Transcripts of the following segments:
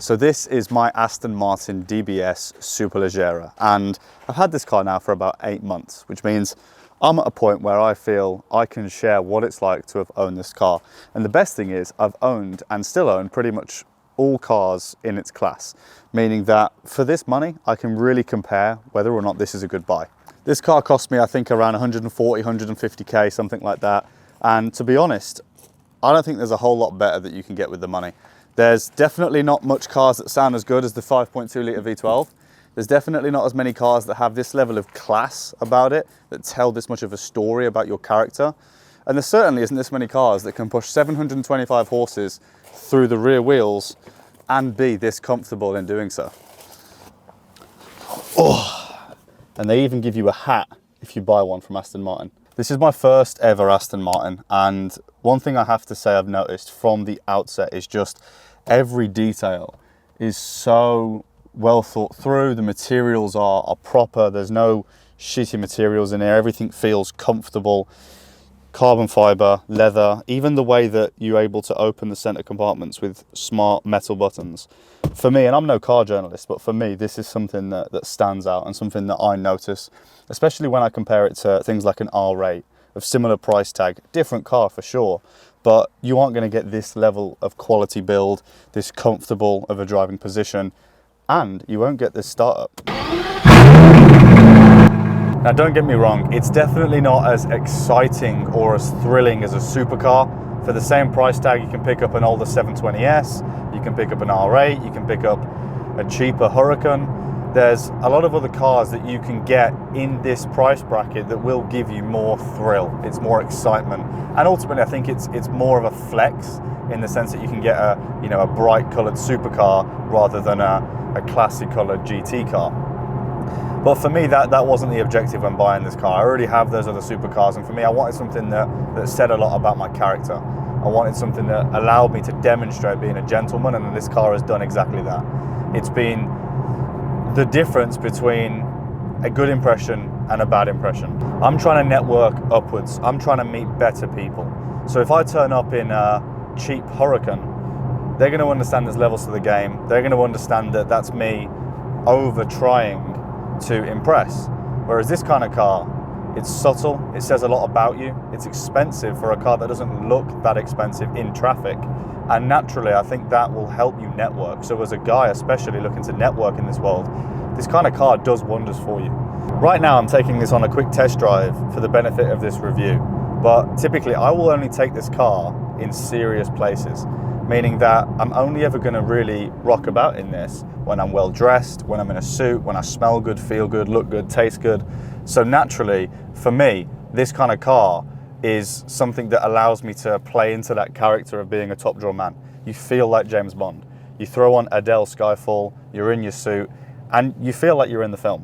So this is my Aston Martin DBS Superleggera, and I've had this car now for about 8 months, which means I'm at a point where I feel I can share what it's like to have owned this car. And the best thing is I've owned and still own pretty much all cars in its class, meaning that for this money, I can really compare whether or not this is a good buy. This car cost me, I think, around 140, 150K, something like that. And to be honest, I don't think there's a whole lot better that you can get with the money. There's definitely not much cars that sound as good as the 5.2 litre V12. There's definitely not as many cars that have this level of class about it, that tell this much of a story about your character. And there certainly isn't this many cars that can push 725 horses through the rear wheels and be this comfortable in doing so. Oh, and they even give you a hat if you buy one from Aston Martin. This is my first ever Aston Martin, and one thing I have to say I've noticed from the outset is just every detail is so well thought through. The materials are proper. There's no shitty materials in here. Everything feels comfortable. Carbon fiber, leather, even the way that you're able to open the center compartments with smart metal buttons. For me, and I'm no car journalist, but for me, this is something that stands out and something that I notice, especially when I compare it to things like an R8 of similar price tag, different car for sure, but you aren't going to get this level of quality build, this comfortable of a driving position, and you won't get this startup. Now, don't get me wrong, it's definitely not as exciting or as thrilling as a supercar. For the same price tag, you can pick up an older 720S, you can pick up an R8, you can pick up a cheaper Huracan. There's a lot of other cars that you can get in this price bracket that will give you more thrill. It's more excitement. And ultimately, I think it's more of a flex in the sense that you can get a bright colored supercar rather than a classy colored GT car. But for me, that wasn't the objective when buying this car. I already have those other supercars, and for me, I wanted something that said a lot about my character. I wanted something that allowed me to demonstrate being a gentleman, and this car has done exactly that. It's been the difference between a good impression and a bad impression. I'm trying to network upwards. I'm trying to meet better people. So if I turn up in a cheap Huracan, they're going to understand there's levels to the game. They're going to understand that that's me over trying to impress. Whereas this kind of car, it's subtle, it says a lot about you, it's expensive for a car that doesn't look that expensive in traffic, and naturally I think that will help you network. So as a guy especially looking to network in this world, this kind of car does wonders for you. Right now I'm taking this on a quick test drive for the benefit of this review, but typically I will only take this car in serious places, meaning that I'm only ever going to really rock about in this when I'm well dressed, when I'm in a suit, when I smell good, feel good, look good, taste good. So naturally, for me, this kind of car is something that allows me to play into that character of being a top drawer man. You feel like James Bond. You throw on Adele Skyfall, you're in your suit, and you feel like you're in the film.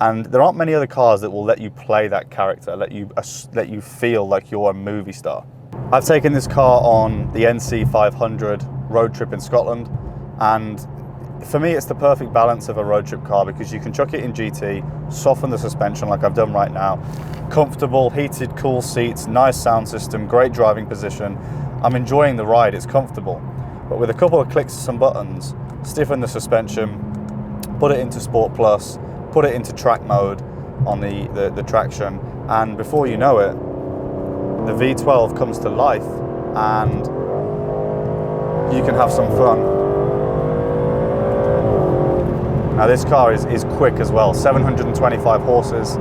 And there aren't many other cars that will let you play that character, let you feel like you're a movie star. I've taken this car on the NC 500 road trip in Scotland, and for me it's the perfect balance of a road trip car because you can chuck it in GT, soften the suspension like I've done right now, comfortable, heated, cool seats, nice sound system, great driving position. I'm enjoying the ride, it's comfortable. But with a couple of clicks of some buttons, stiffen the suspension, put it into Sport Plus, put it into track mode on the traction, and before you know it, the V12 comes to life and you can have some fun. Now this car is quick as well, 725 horses.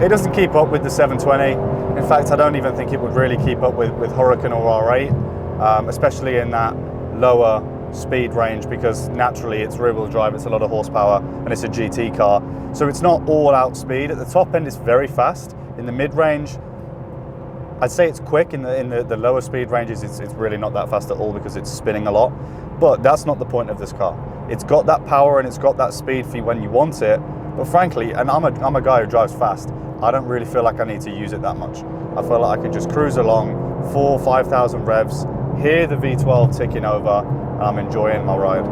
It doesn't keep up with the 720. In fact, I don't even think it would really keep up with Huracan or R8, especially in that lower speed range, because naturally it's rear wheel drive, it's a lot of horsepower, and it's a GT car. So it's not all out speed. At the top end it's very fast. In the mid range, I'd say it's quick. In the lower speed ranges, it's really not that fast at all because it's spinning a lot. But that's not the point of this car. It's got that power and it's got that speed for you when you want it. But frankly, and I'm a guy who drives fast, I don't really feel like I need to use it that much. I feel like I can just cruise along, 4,000 or 5,000 revs, hear the V12 ticking over, and I'm enjoying my ride.